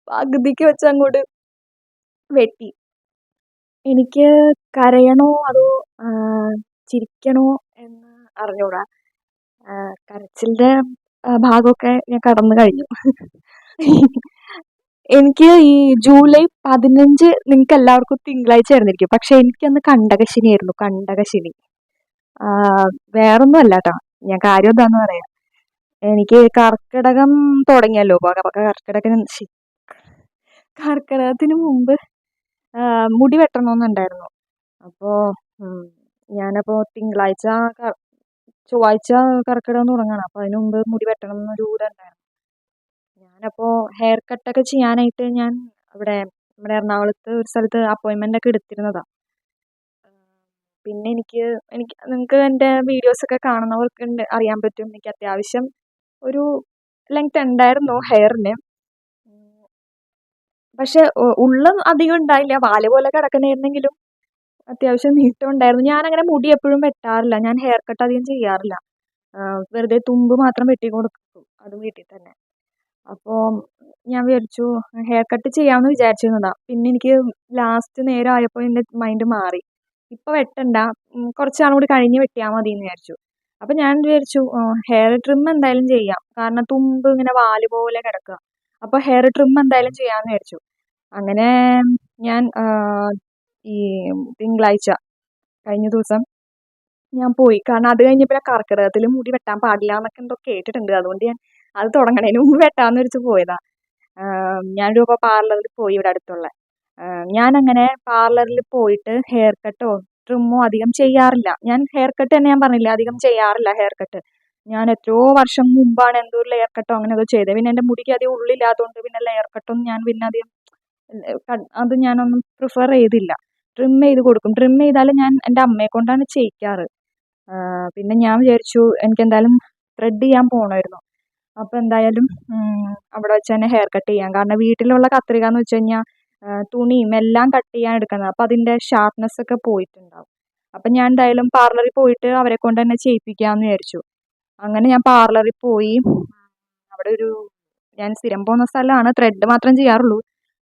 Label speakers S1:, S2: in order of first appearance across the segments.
S1: പകുതിക്ക് വെച്ച് അങ്ങോട്ട് വെട്ടി. എനിക്ക് കരയണോ അതോ ചിരിക്കണോ എന്ന് അറിഞ്ഞൂടാ. കരച്ചിലിന്റെ ഭാഗമൊക്കെ ഞാൻ കടന്നു കഴിഞ്ഞു. എനിക്ക് ഈ ജൂലൈ 15 നിങ്ങൾക്ക് എല്ലാവർക്കും തിങ്കളാഴ്ച ആയിരുന്നിരിക്കും, പക്ഷെ എനിക്കന്ന് കണ്ടകശനിയായിരുന്നു. കണ്ടകശനി. വേറൊന്നും അല്ല കേട്ടോ, ഞാൻ കാര്യം എന്താന്ന് പറയാം. എനിക്ക് കർക്കിടകം തുടങ്ങിയല്ലോ. കർക്കിടകത്തിന് മുമ്പ് മുടി വെട്ടണമെന്നുണ്ടായിരുന്നു. അപ്പോൾ ഞാനപ്പോൾ തിങ്കളാഴ്ച ചൊവ്വാഴ്ച കർക്കിടകം തുടങ്ങണം. അപ്പോൾ അതിന് മുമ്പ് മുടി വെട്ടണം എന്നൊരു ഇതുണ്ടായിരുന്നു. ഞാനപ്പോൾ ഹെയർ കട്ടൊക്കെ ചെയ്യാനായിട്ട് ഞാൻ അവിടെ നമ്മുടെ എറണാകുളത്ത് ഒരു സ്ഥലത്ത് അപ്പോയിൻമെൻ്റ് ഒക്കെ എടുത്തിരുന്നതാണ്. പിന്നെ എനിക്ക് നിങ്ങൾക്ക് എൻ്റെ വീഡിയോസൊക്കെ കാണുന്നവർക്ക് അറിയാൻ പറ്റും, എനിക്ക് അത്യാവശ്യം ഒരു ലെങ്ത് ഉണ്ടായിരുന്നു ഹെയറിന്. പക്ഷെ ഉള്ള അധികം ഉണ്ടായില്ല, വാല് പോലെ കിടക്കണായിരുന്നെങ്കിലും അത്യാവശ്യം നീട്ടം ഉണ്ടായിരുന്നു. ഞാനങ്ങനെ മുടി എപ്പോഴും വെട്ടാറില്ല, ഞാൻ ഹെയർ കട്ട് അധികം ചെയ്യാറില്ല. വെറുതെ തുമ്പ് മാത്രം വെട്ടി കൊടുക്കും, അത് വീട്ടിൽ തന്നെ. അപ്പോൾ ഞാൻ വിചാരിച്ചു ഹെയർ കട്ട് ചെയ്യാമെന്ന് വിചാരിച്ചിരുന്നതാണ്. പിന്നെ എനിക്ക് ലാസ്റ്റ് നേരം ആയപ്പോൾ എൻ്റെ മൈൻഡ് മാറി. ഇപ്പോൾ വെട്ടണ്ട, കുറച്ച് നാളും കൂടി കഴിഞ്ഞ് വെട്ടിയാൽ മതി എന്ന് വിചാരിച്ചു. അപ്പം ഞാൻ വിചാരിച്ചു ഹെയർ ട്രിം എന്തായാലും ചെയ്യാം, കാരണം തുമ്പ് ഇങ്ങനെ വാല് പോലെ കിടക്കുക. അപ്പോൾ ഹെയർ ട്രിം എന്തായാലും ചെയ്യാമെന്ന് വിചാരിച്ചു. അങ്ങനെ ഞാൻ ഈ തിങ്കളാഴ്ച കഴിഞ്ഞ ദിവസം ഞാൻ പോയി. കാരണം അത് കഴിഞ്ഞ് പിന്നെ കർക്കിടകത്തിൽ മുടി വെട്ടാൻ പാടില്ല എന്നൊക്കെ എന്തോ കേട്ടിട്ടുണ്ട്. അതുകൊണ്ട് ഞാൻ അത് തുടങ്ങണതിന് മുമ്പ് വെട്ടാമെന്ന് വെച്ച് പോയതാണ്. ഞാനൊരു പാർലറിൽ പോയി ഇവിടെ അടുത്തുള്ള. ഞാനങ്ങനെ പാർലറിൽ പോയിട്ട് ഹെയർ കട്ടോ ട്രിമ്മോ അധികം ചെയ്യാറില്ല. ഞാൻ ഹെയർ കട്ട് തന്നെ, ഞാൻ പറഞ്ഞില്ല, അധികം ചെയ്യാറില്ല ഹെയർ കട്ട്. ഞാൻ എത്രയോ വർഷം മുമ്പാണ് എന്തോ ഒരു ലെയർ കട്ടോ അങ്ങനെ ഏതോ ചെയ്തത്. പിന്നെ എൻ്റെ മുടിക്ക് അധികം ഉള്ളില്ലാത്തതുകൊണ്ട് പിന്നെ ലെയർ കട്ടൊന്നും ഞാൻ പിന്നെ അധികം അത് ഞാനൊന്നും പ്രിഫർ ചെയ്തില്ല. ട്രിം ചെയ്ത് കൊടുക്കും. ട്രിം ചെയ്താൽ ഞാൻ എൻ്റെ അമ്മയെ കൊണ്ടാണ് ചെയ്യിക്കാറ്. പിന്നെ ഞാൻ വിചാരിച്ചു എനിക്കെന്തായാലും ത്രെഡ് ചെയ്യാൻ പോകണമായിരുന്നു. അപ്പോൾ എന്തായാലും അവിടെ വെച്ച് തന്നെ ഹെയർ കട്ട് ചെയ്യാം. കാരണം വീട്ടിലുള്ള കത്രിക എന്ന് വെച്ച് കഴിഞ്ഞാൽ തുണിയും എല്ലാം കട്ട് ചെയ്യാൻ എടുക്കുന്നത്. അപ്പോൾ അതിൻ്റെ ഷാർപ്നെസ് ഒക്കെ പോയിട്ടുണ്ടാവും. അപ്പം ഞാൻ എന്തായാലും പാർലറിൽ പോയിട്ട് അവരെ കൊണ്ട് തന്നെ ചെയ്യിപ്പിക്കാമെന്ന് വിചാരിച്ചു. അങ്ങനെ ഞാൻ പാർലറിൽ പോയി. അവിടെ ഞാൻ സ്ഥിരം പോകുന്ന സ്ഥലമാണ്, ത്രെഡ് മാത്രം ചെയ്യാറുള്ളൂ.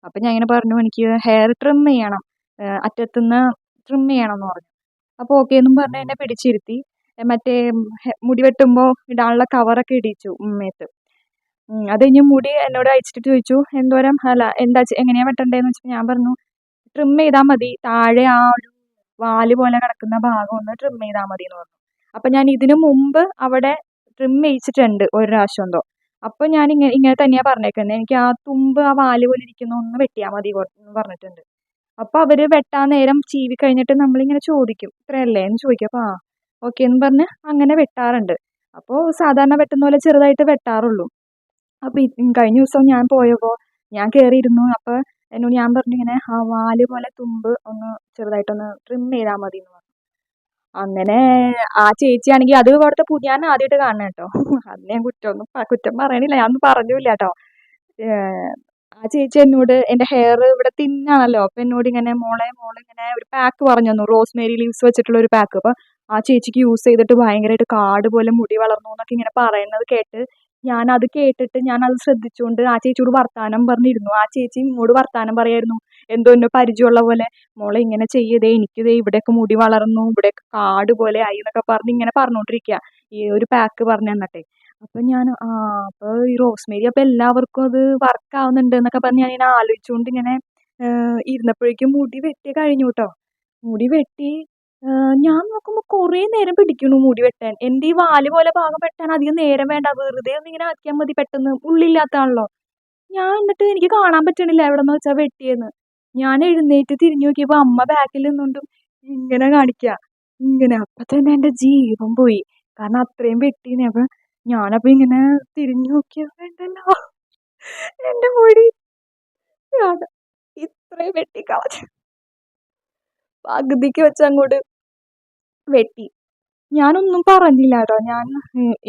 S1: അപ്പം ഞാൻ ഇങ്ങനെ പറഞ്ഞു എനിക്ക് ഹെയർ ട്രിം ചെയ്യണം, അറ്റത്തുനിന്ന് ട്രിം ചെയ്യണം എന്ന് പറഞ്ഞു. അപ്പോൾ ഓക്കെ എന്നും പറഞ്ഞ് എന്നെ പിടിച്ചിരുത്തി. മറ്റേ മുടി വെട്ടുമ്പോൾ ഇടാനുള്ള കവറൊക്കെ ഇടിച്ചു മേത്ത്. അത് കഴിഞ്ഞ് മുടി എന്നോട് അയച്ചിട്ട് ചോദിച്ചു എന്തോരം എങ്ങനെയാണ് വെട്ടണ്ടേന്ന് വെച്ചപ്പോൾ ഞാൻ പറഞ്ഞു ട്രിം ചെയ്താൽ മതി, താഴെ ആ ഒരു വാല് പോലെ കിടക്കുന്ന ഭാഗം ഒന്ന് ട്രിം ചെയ്താൽ മതി എന്ന് പറഞ്ഞു. അപ്പം ഞാൻ ഇതിനു മുമ്പ് അവിടെ ട്രിം ചെയ്യിച്ചിട്ടുണ്ട് ഒരു പ്രാവശ്യം എന്തോ. അപ്പോൾ ഞാൻ ഇങ്ങനെ തന്നെയാണ് പറഞ്ഞേക്കുന്നത്, എനിക്ക് ആ തുമ്പ് ആ വാല് പോലെ ഇരിക്കുന്ന ഒന്ന് വെട്ടിയാൽ മതി എന്ന് പറഞ്ഞിട്ടുണ്ട്. അപ്പോൾ അവർ വെട്ടാൻ നേരം ചീവി കഴിഞ്ഞിട്ട് നമ്മളിങ്ങനെ ചോദിക്കും ഇത്രയല്ലേ എന്ന് ചോദിക്കും. അപ്പോൾ ഓക്കെ എന്ന് പറഞ്ഞ് അങ്ങനെ വെട്ടാറുണ്ട്. അപ്പോൾ സാധാരണ വെട്ടുന്ന പോലെ ചെറുതായിട്ട് വെട്ടാറുള്ളൂ. അപ്പോൾ കഴിഞ്ഞ ദിവസം ഞാൻ പോയപ്പോൾ ഞാൻ കയറിയിരുന്നു. അപ്പോൾ എന്നോട് ഞാൻ പറഞ്ഞു ഇങ്ങനെ ആ വാല് പോലെ തുമ്പ് ഒന്ന് ചെറുതായിട്ടൊന്ന് ട്രിം ചെയ്താൽ മതി എന്ന് പറഞ്ഞു. അങ്ങനെ ആ ചേച്ചിയാണെങ്കിൽ അത് അവിടുത്തെ ഞാൻ ആദ്യമായിട്ട് കാണണം കേട്ടോ. അത് ഞാൻ കുറ്റം പറയണില്ല, ഞാനൊന്നും പറഞ്ഞില്ല കേട്ടോ. ആ ചേച്ചി എന്നോട് എൻ്റെ ഹെയർ ഇവിടെ തിന്നാണല്ലോ, അപ്പം എന്നോട് ഇങ്ങനെ മോളെ ഇങ്ങനെ ഒരു പാക്ക് പറഞ്ഞു തന്നു, റോസ്മേരി ലീവ്സ് വെച്ചിട്ടുള്ള ഒരു പാക്ക്. അപ്പോൾ ആ ചേച്ചിക്ക് യൂസ് ചെയ്തിട്ട് ഭയങ്കരമായിട്ട് കാട് പോലെ മുടി വളർന്നു എന്നൊക്കെ ഇങ്ങനെ പറയുന്നത് കേട്ട് ഞാനത് കേട്ടിട്ട് ഞാനത് ശ്രദ്ധിച്ചുകൊണ്ട് ആ ചേച്ചിയോട് വർത്താനം പറഞ്ഞിരുന്നു. ആ ചേച്ചി ഇങ്ങോട്ട് വർത്താനം പറയായിരുന്നു, എന്തോ എന്നെ പരിചയമുള്ള പോലെ. മോളെ ഇങ്ങനെ ചെയ്യതേ, എനിക്കിതേ ഇവിടെയൊക്കെ മുടി വളർന്നു, ഇവിടെയൊക്കെ കാട് പോലെ ആയി എന്നൊക്കെ പറഞ്ഞ് ഇങ്ങനെ പറഞ്ഞുകൊണ്ടിരിക്കുക ഈ ഒരു പാക്ക് പറഞ്ഞു തന്നിട്ടെ. അപ്പം ഞാൻ അപ്പോൾ ഈ റോസ്മേരി അപ്പോൾ എല്ലാവർക്കും അത് വർക്ക് ആവുന്നുണ്ട് എന്നൊക്കെ പറഞ്ഞ് ഞാനിങ്ങനെ ആലോചിച്ചുകൊണ്ട് ഇങ്ങനെ ഇരുന്നപ്പോഴേക്കും മുടി വെട്ടി കഴിഞ്ഞു കേട്ടോ. മുടി വെട്ടി ഞാൻ നോക്കുമ്പോൾ കുറേ നേരം പിടിക്കുന്നു മുടി വെട്ടാൻ. എൻ്റെ ഈ വാല് പോലെ ഭാഗം വെട്ടാൻ അധികം നേരം വേണ്ട, വെറുതെ ഒന്നിങ്ങനെ ആക്കിയാൽ മതി, പെട്ടെന്ന് ഉള്ളില്ലാത്തതാണല്ലോ. ഞാൻ എന്നിട്ട് എനിക്ക് കാണാൻ പറ്റണില്ല എവിടെന്ന് വെച്ചാൽ വെട്ടിയെന്ന്. ഞാൻ എഴുന്നേറ്റ് തിരിഞ്ഞു നോക്കിയപ്പോൾ അമ്മ ബാക്കിൽ നിന്നുകൊണ്ടും ഇങ്ങനെ കാണിക്കുക ഇങ്ങനെ. അപ്പം തന്നെ എൻ്റെ ജീവൻ പോയി, കാരണം അത്രയും വെട്ടീനെ. അപ്പം ഞാനപ്പോൾ ഇങ്ങനെ തിരിഞ്ഞു നോക്കിയപ്പോൾ ഉണ്ടല്ലോ എൻ്റെ മുടി ഇത്രയും വെട്ടിക്കളഞ്ഞു, പകുതിക്ക് വെച്ച് അങ്ങോട്ട് വെട്ടി. ഞാനൊന്നും പറഞ്ഞില്ല കേട്ടോ. ഞാൻ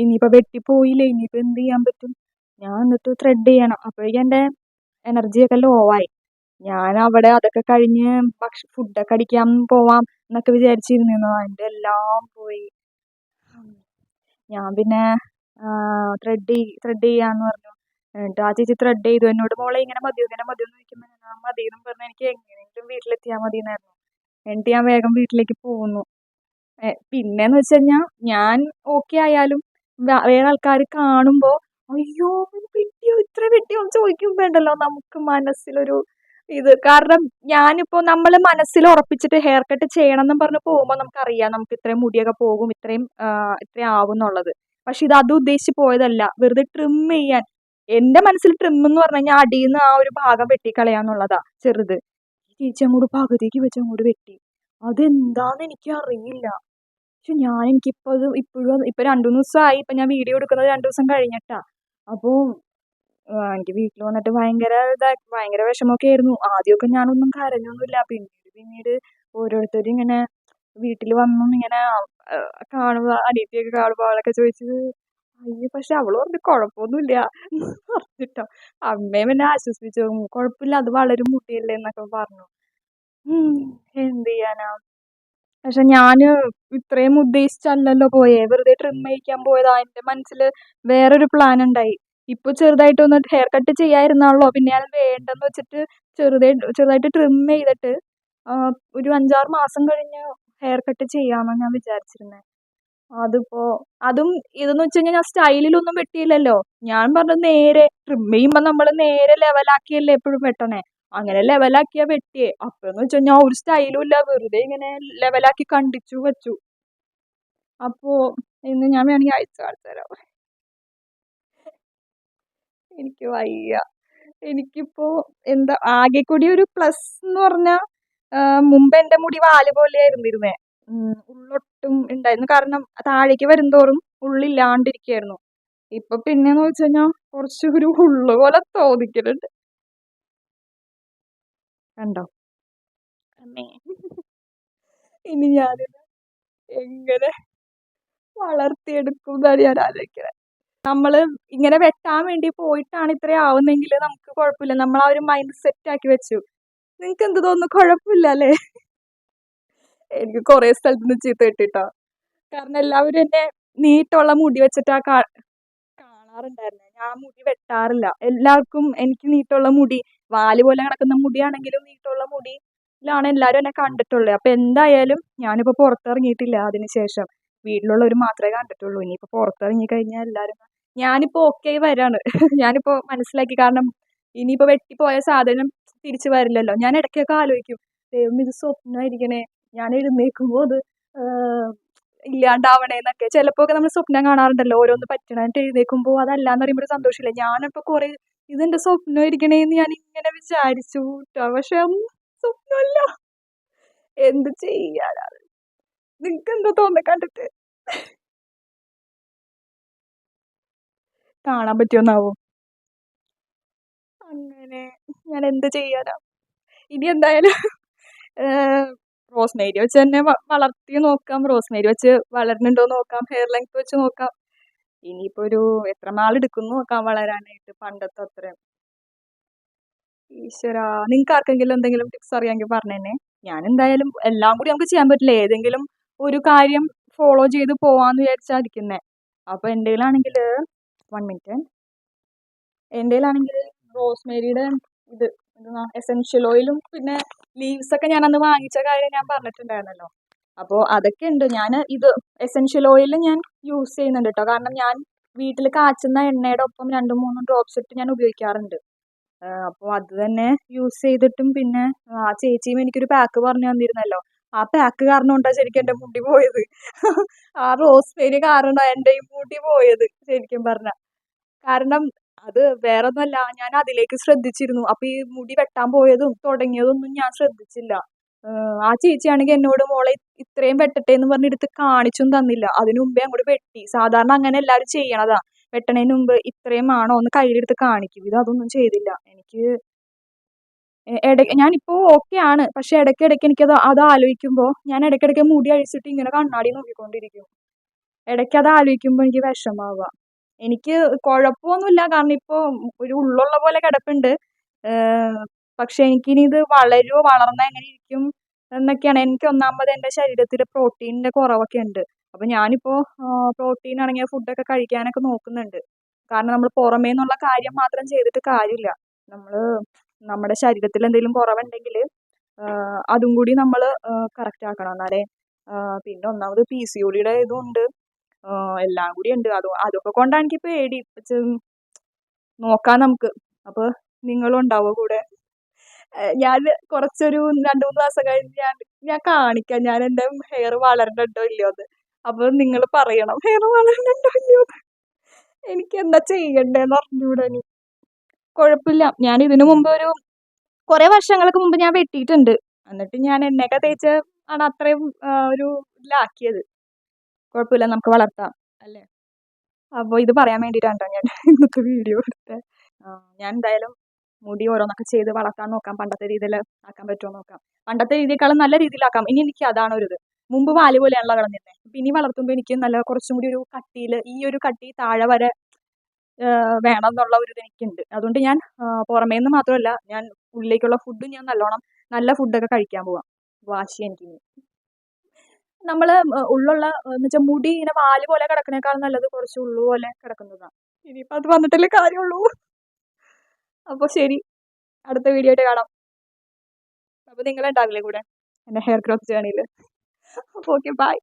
S1: ഇനിയിപ്പോൾ വെട്ടിപ്പോയില്ലേ, ഇനിയിപ്പോൾ എന്ത് ചെയ്യാൻ പറ്റും. ഞാൻ എന്നിട്ട് ത്രെഡ് ചെയ്യണം. അപ്പോഴേക്കും എൻ്റെ എനർജിയൊക്കെ ലോ ആയി. ഞാൻ അവിടെ അതൊക്കെ കഴിഞ്ഞ് ഫുഡൊക്കെ അടിക്കാൻ പോവാം എന്നൊക്കെ വിചാരിച്ചിരുന്നു. എൻ്റെ എല്ലാം പോയി. ഞാൻ പിന്നെ ത്രെഡ് ചെയ്യാന്ന് പറഞ്ഞു. എന്നിട്ട് ആ ചേച്ചി ത്രെഡ് ചെയ്തു എന്നോട്, മോളെ ഇങ്ങനെ മതിയോ ഇങ്ങനെ മതിയോ എന്ന് ചോദിക്കുമ്പോൾ ഞാൻ ആ മതി എന്നും പറഞ്ഞ് എനിക്ക് എങ്ങനെയെങ്കിലും വീട്ടിലെത്തിയാൽ മതി എന്നായിരുന്നു. എന്നിട്ട് ഞാൻ വേഗം വീട്ടിലേക്ക് പോകുന്നു. പിന്നെന്ന് വെച്ച് കഴിഞ്ഞാൽ ഞാൻ ഓക്കെ ആയാലും വേറെ ആൾക്കാർ കാണുമ്പോൾ അയ്യോ ഇത് വെട്ടിയോ ഇത്ര വെട്ടിയോ എന്ന് ചോദിക്കുമ്പോൾ ഉണ്ടല്ലോ നമുക്ക് മനസ്സിലൊരു ഇത്. കാരണം ഞാനിപ്പോൾ നമ്മൾ മനസ്സിൽ ഉറപ്പിച്ചിട്ട് ഹെയർ കട്ട് ചെയ്യണം എന്നും പറഞ്ഞ് പോകുമ്പോൾ നമുക്കറിയാം നമുക്ക് ഇത്രയും മുടിയൊക്കെ പോകും, ഇത്രയും ആവും എന്നുള്ളത്. പക്ഷെ ഇത് അത് ഉദ്ദേശിച്ച് പോയതല്ല, വെറുതെ ട്രിം ചെയ്യാൻ. എൻ്റെ മനസ്സിൽ ട്രിം എന്ന് പറഞ്ഞു കഴിഞ്ഞാൽ അടിയിൽ നിന്ന് ആ ഒരു ഭാഗം വെട്ടിക്കളയാന്നുള്ളതാ, ചെറുത്. ഈ ചേച്ചി അങ്ങോട്ട് പകുതിക്ക് വെച്ച് അങ്ങോട്ട് വെട്ടി. അതെന്താന്ന് എനിക്ക് അറിയില്ല. പക്ഷെ എനിക്കിപ്പോൾ അത് ഇപ്പോഴും ഇപ്പം 2-3 ദിവസമായി. ഇപ്പം ഞാൻ വീഡിയോ എടുക്കുന്നത് 2 ദിവസം കഴിഞ്ഞിട്ടാ. അപ്പോൾ എനിക്ക് വീട്ടിൽ വന്നിട്ട് ഭയങ്കര വിഷമമൊക്കെ ആയിരുന്നു. ആദ്യമൊക്കെ ഞാനൊന്നും കരഞ്ഞൊന്നുമില്ല. പിന്നീട് ഓരോരുത്തരും ഇങ്ങനെ വീട്ടിൽ വന്നും ഇങ്ങനെ കാണുമ്പോൾ, അനിയത്തിയൊക്കെ കാണുമ്പോൾ അവളൊക്കെ ചോദിച്ചത് അയ്യോ പക്ഷെ അവള് പറഞ്ഞു കുഴപ്പമൊന്നുമില്ല പറഞ്ഞിട്ടോ. അമ്മയും എന്നെ ആശ്വസിപ്പിച്ചു, കുഴപ്പമില്ല അത് വളരും മുടിയല്ലേ എന്നൊക്കെ പറഞ്ഞു. എന്ത് ചെയ്യാനാ. പക്ഷെ ഞാന് ഇത്രയും ഉദ്ദേശിച്ചല്ലല്ലോ പോയേ, വെറുതെ ട്രിം ചെയ്യിക്കാൻ പോയതാ. എൻ്റെ മനസ്സിൽ വേറൊരു പ്ലാൻ ഉണ്ടായി. ഇപ്പൊ ചെറുതായിട്ടൊന്ന് ഹെയർ കട്ട് ചെയ്യാതിരുന്നാണല്ലോ, പിന്നെ ഞാൻ വേണ്ടെന്ന് വെച്ചിട്ട് ചെറുതായിട്ട് ട്രിം ചെയ്തിട്ട് ഒരു 5-6 മാസം കഴിഞ്ഞ് ഹെയർ കട്ട് ചെയ്യാമെന്നാണ് ഞാൻ വിചാരിച്ചിരുന്നത്. അതും ഇതെന്ന് വെച്ച് കഴിഞ്ഞാൽ ഞാൻ സ്റ്റൈലിലൊന്നും വെട്ടിയില്ലല്ലോ. ഞാൻ പറഞ്ഞത് നേരെ ട്രിം ചെയ്യുമ്പോൾ നമ്മൾ നേരെ ലെവലാക്കിയല്ലേ എപ്പോഴും വെട്ടണേ. അങ്ങനെ ലെവലാക്കിയാ വെട്ടിയേ. അപ്പോന്ന് വെച്ച് കഴിഞ്ഞാൽ ഒരു സ്റ്റൈലും ഇല്ല, വെറുതെ ഇങ്ങനെ ലെവലാക്കി കണ്ടിച്ചു വെച്ചു. അപ്പോ ഇന്ന് ഞാൻ വേണമെങ്കിൽ അയച്ചു കാണിച്ചു തരാം. എനിക്ക് വയ്യ. എനിക്കിപ്പോ എന്താ ആകെ കൂടി ഒരു പ്ലസ് എന്ന് പറഞ്ഞാൽ മുമ്പ് എൻ്റെ മുടി വാല് പോലെയായിരുന്നു ഇരുന്നേ. ഉള്ളൊട്ടും ഉണ്ടായിരുന്നു. കാരണം താഴേക്ക് വരുംതോറും ഉള്ളില്ലാണ്ടിരിക്കുകയായിരുന്നു. ഇപ്പൊ പിന്നെന്ന് വെച്ച് കഴിഞ്ഞാൽ കുറച്ചൊരു ഉള്ളു പോലെ തോന്നിക്കുന്നുണ്ട്. കണ്ടോ? അമ്മേ. ഇനി ഞാനിത് എങ്ങനെ വളർത്തിയെടുക്കും എന്നാണ് ഞാൻ ആലോചിക്കുന്നത്. നമ്മള് ഇങ്ങനെ വെട്ടാൻ വേണ്ടി പോയിട്ടാണ് ഇത്രയും ആവുന്നെങ്കിൽ നമുക്ക് കുഴപ്പമില്ല. നമ്മൾ ആ ഒരു മൈൻഡ് സെറ്റ് ആക്കി വെച്ചു. നിങ്ങൾക്ക് എന്ത് തോന്നുന്നു? കുഴപ്പമില്ല അല്ലേ? എനിക്ക് കുറെ സ്ഥലത്ത് നിന്ന് ചീത്ത കിട്ടിട്ടോ. കാരണം എല്ലാവരും എന്നെ നീട്ടുള്ള മുടി വെച്ചിട്ടാ കാണാറുണ്ടായിരുന്നെ. ഞാൻ മുടി വെട്ടാറില്ല. എല്ലാവർക്കും എനിക്ക് നീട്ടുള്ള മുടി, വാല് പോലെ കിടക്കുന്ന മുടിയാണെങ്കിലും നീട്ടുള്ള മുടിയിലാണ് എല്ലാവരും എന്നെ കണ്ടിട്ടുള്ളത്. അപ്പൊ എന്തായാലും ഞാനിപ്പോ പുറത്തിറങ്ങിയിട്ടില്ല അതിനുശേഷം. വീട്ടിലുള്ളവർ മാത്രമേ കണ്ടിട്ടുള്ളൂ. ഇനിയിപ്പോ പുറത്തിറങ്ങി കഴിഞ്ഞാൽ എല്ലാവരും ഞാനിപ്പോ ഓക്കെ ആയി വരാണ്. ഞാനിപ്പോ മനസ്സിലാക്കി. കാരണം ഇനിയിപ്പോ വെട്ടിപ്പോയ സാധനം തിരിച്ചു വരില്ലല്ലോ. ഞാൻ ഇടയ്ക്കൊക്കെ ആലോചിക്കും, ദൈവമേ ഇത് സ്വപ്നമായിരിക്കണേ, ഞാൻ എഴുന്നേൽക്കുമ്പോൾ അത് ഇല്ലാണ്ടാവണേന്നൊക്കെ. ചിലപ്പോൾ ഒക്കെ നമ്മൾ സ്വപ്നം കാണാറുണ്ടല്ലോ ഓരോന്ന് പറ്റണ. എന്നിട്ട് എഴുന്നേൽക്കുമ്പോൾ അതല്ലാന്ന് പറയുമ്പോൾ ഒരു സന്തോഷമില്ലേ. ഞാനിപ്പോൾ കുറെ ഇതെന്റെ സ്വപ്നമായിരിക്കണേന്ന് ഞാൻ ഇങ്ങനെ വിചാരിച്ചു ട്ടോ. പക്ഷെ ഒന്നും സ്വപ്നമല്ല. എന്ത് ചെയ്യാനാണ്? നിങ്ങൾക്ക് എന്താ തോന്നുന്നത് കണ്ടിട്ട്? കാണാൻ പറ്റുമെന്നാവോ? അങ്ങനെ ഞാൻ എന്ത് ചെയ്യാനാ. ഇനി എന്തായാലും റോസ്മേരി വെച്ച് തന്നെ വളർത്തി നോക്കാം. റോസ്മേരി വെച്ച് വളരുന്നുണ്ടോ നോക്കാം. ഹെയർ ലെങ്ത് വെച്ച് നോക്കാം. ഇനിയിപ്പോ ഒരു എത്ര നാളെടുക്കും നോക്കാം വളരാനായിട്ട്, പണ്ടത്തെ അത്രയും. ഈശ്വരാ, നിങ്ങൾക്ക് ആർക്കെങ്കിലും എന്തെങ്കിലും ടിപ്സ് അറിയാമെങ്കിൽ പറഞ്ഞു തന്നെ. ഞാൻ എന്തായാലും എല്ലാം കൂടി നമുക്ക് ചെയ്യാൻ പറ്റില്ല. ഏതെങ്കിലും ഒരു കാര്യം ഫോളോ ചെയ്ത് പോവാന്ന് വിചാരിച്ചാ ഇരിക്കുന്നേ. അപ്പൊ എൻ്റെ കയ്യിലാണെങ്കിൽ 1 മിനിറ്റ്. എൻ്റെ കയ്യിലാണെങ്കിൽ റോസ്മേരിയുടെ ഇത് എസെൻഷ്യൽ ഓയിലും പിന്നെ ലീവ്സ് ഒക്കെ ഞാൻ അന്ന് വാങ്ങിച്ച കാര്യം ഞാൻ പറഞ്ഞിട്ടുണ്ടായിരുന്നല്ലോ. അപ്പോൾ അതൊക്കെ ഉണ്ട്. ഞാൻ ഇത് എസെൻഷ്യൽ ഓയിൽ ഞാൻ യൂസ് ചെയ്യുന്നുണ്ട് കേട്ടോ. കാരണം ഞാൻ വീട്ടിൽ കാച്ചുന്ന എണ്ണയുടെ ഒപ്പം 2-3 ഡ്രോപ്സ് ഇട്ട് ഞാൻ ഉപയോഗിക്കാറുണ്ട്. അപ്പോൾ അത് തന്നെ യൂസ് ചെയ്തിട്ടും പിന്നെ ആ ചേച്ചിയും എനിക്കൊരു പാക്ക് പറഞ്ഞു തന്നിരുന്നല്ലോ. ആ പാക്ക് കാരണം കൊണ്ടാണ് ശരിക്കും എൻ്റെ മുടി പോയത്. ആ റോസ്മേരി കാരണമാണ് എൻ്റെ ഈ മുടി പോയത് ശരിക്കും പറഞ്ഞാൽ. കാരണം അത് വേറൊന്നുമല്ല, ഞാൻ അതിലേക്ക് ശ്രദ്ധിച്ചിരുന്നു. അപ്പൊ ഈ മുടി വെട്ടാൻ പോയതും തുടങ്ങിയതൊന്നും ഞാൻ ശ്രദ്ധിച്ചില്ല. ആ ചേച്ചിയാണെങ്കിൽ എന്നോട് മോളെ ഇത്രയും വെട്ടട്ടെ എന്ന് പറഞ്ഞ് എടുത്ത് കാണിച്ചും തന്നില്ല. അതിനു മുമ്പേ അങ്ങോട്ട് വെട്ടി. സാധാരണ അങ്ങനെ എല്ലാവരും ചെയ്യണതാ. വെട്ടണേന് മുമ്പ് ഇത്രയും ആണോ ഒന്ന് കയ്യിലെടുത്ത് കാണിക്കും. അതൊന്നും ചെയ്തില്ല. എനിക്ക് ഞാനിപ്പോ ഓക്കെ ആണ്. പക്ഷെ ഇടയ്ക്കിടയ്ക്ക് അത് ആലോചിക്കുമ്പോൾ ഞാൻ ഇടയ്ക്കിടയ്ക്ക് മുടി അഴിച്ചിട്ട് ഇങ്ങനെ കണ്ണാടി നോക്കിക്കൊണ്ടിരിക്കും. ഇടയ്ക്ക് അത് ആലോചിക്കുമ്പോൾ എനിക്ക് വിഷമാവുക. എനിക്ക് കുഴപ്പമൊന്നുമില്ല. കാരണം ഇപ്പോൾ ഒരു ഉള്ളുള്ള പോലെ കിടപ്പുണ്ട്. പക്ഷെ എനിക്കിനി ഇത് വളർന്നാൽ എങ്ങനെ ഇരിക്കും എന്നൊക്കെയാണ്. എനിക്ക് ഒന്നാമത് എൻ്റെ ശരീരത്തിൽ പ്രോട്ടീനിൻ്റെ കുറവൊക്കെ ഉണ്ട്. അപ്പോൾ ഞാനിപ്പോൾ പ്രോട്ടീൻ അടങ്ങിയ ഫുഡൊക്കെ കഴിക്കാനൊക്കെ നോക്കുന്നുണ്ട്. കാരണം നമ്മൾ പുറമേ നിന്നുള്ള കാര്യം മാത്രം ചെയ്തിട്ട് കാര്യമില്ല. നമ്മൾ നമ്മുടെ ശരീരത്തിൽ എന്തെങ്കിലും കുറവുണ്ടെങ്കിൽ അതും കൂടി നമ്മൾ കറക്റ്റ് ആക്കണം. എന്നാലേ പിന്നെ ഒന്നാമത് PCODയുടെ ഇതും ഉണ്ട്, എല്ലാം കൂടി ഉണ്ട്. അതൊക്കെ കൊണ്ടാണ് എനിക്ക് പേടി. നോക്കാം നമുക്ക്. അപ്പോൾ നിങ്ങളും ഉണ്ടാവോ കൂടെ? ഞാൻ കുറച്ചൊരു 2-3 ദിവസം കഴിഞ്ഞ് ഞാൻ കാണിക്കാം ഞാൻ എൻ്റെ ഹെയർ വളരുന്നുണ്ടോ ഇല്ലയോ എന്ന്. അപ്പോൾ നിങ്ങൾ പറയണം ഹെയർ വളരുന്നുണ്ടോ ഇല്ലയോ എന്ന്. എനിക്ക് എന്താ ചെയ്യണ്ടേന്ന് അറിഞ്ഞൂടാ. കുഴപ്പമില്ല, ഞാൻ ഇതിനു മുമ്പ് കുറേ വർഷങ്ങൾക്ക് മുമ്പ് ഞാൻ വെട്ടിയിട്ടുണ്ട്. എന്നിട്ട് ഞാൻ എണ്ണയൊക്കെ തേച്ച് ആണ് അത്രയും ഒരു ഇതിലാക്കിയത്. കുഴപ്പമില്ല, നമുക്ക് വളർത്താം അല്ലേ? അപ്പോൾ ഇത് പറയാൻ വേണ്ടിയിട്ടാണ് ഞാൻ ഇന്നത്തെ വീഡിയോ എടുത്തത്. ഞാൻ എന്തായാലും മുടി ഓരോന്നൊക്കെ ചെയ്ത് വളർത്താൻ നോക്കാം. പണ്ടത്തെ രീതിയിൽ ആക്കാൻ പറ്റുമോ നോക്കാം. പണ്ടത്തെ രീതിയേക്കാളും നല്ല രീതിയിലാക്കാം. ഇനി എനിക്ക് അതാണ് ഒരിത്. മുമ്പ് വാല് പോലെയാണല്ലോ കളഞ്ഞിരുന്നത്. അപ്പോൾ ഇനി വളർത്തുമ്പോൾ എനിക്ക് നല്ല കുറച്ചും കൂടി ഒരു കട്ടിയിൽ, ഈ ഒരു കട്ടി താഴെ വരെ വേണം എന്നുള്ള ഒരു ഇത് എനിക്കുണ്ട്. അതുകൊണ്ട് ഞാൻ പുറമേ നിന്ന് മാത്രമല്ല, ഞാൻ ഉള്ളിലേക്കുള്ള ഫുഡ് ഞാൻ നല്ലോണം നല്ല ഫുഡൊക്കെ കഴിക്കാൻ പോവാം. വാശി എനിക്കിനി. നമ്മൾ ഉള്ളുള്ള എന്ന് വെച്ചാൽ മുടി ഇങ്ങനെ വാല് പോലെ കിടക്കണേക്കാളും നല്ലത് കുറച്ച് ഉള്ളു പോലെ കിടക്കുന്നതാണ്. ഇനിയിപ്പോൾ അത് വന്നിട്ടല്ലേ കാര്യമുള്ളൂ. അപ്പോൾ ശരി, അടുത്ത വീഡിയോ ആയിട്ട് കാണാം. അപ്പോൾ നിങ്ങളുണ്ടാവില്ലേ കൂടെ എൻ്റെ ഹെയർ ഗ്രോത്ത് ജേണിയിൽ? അപ്പോൾ ഓക്കെ, ബൈ.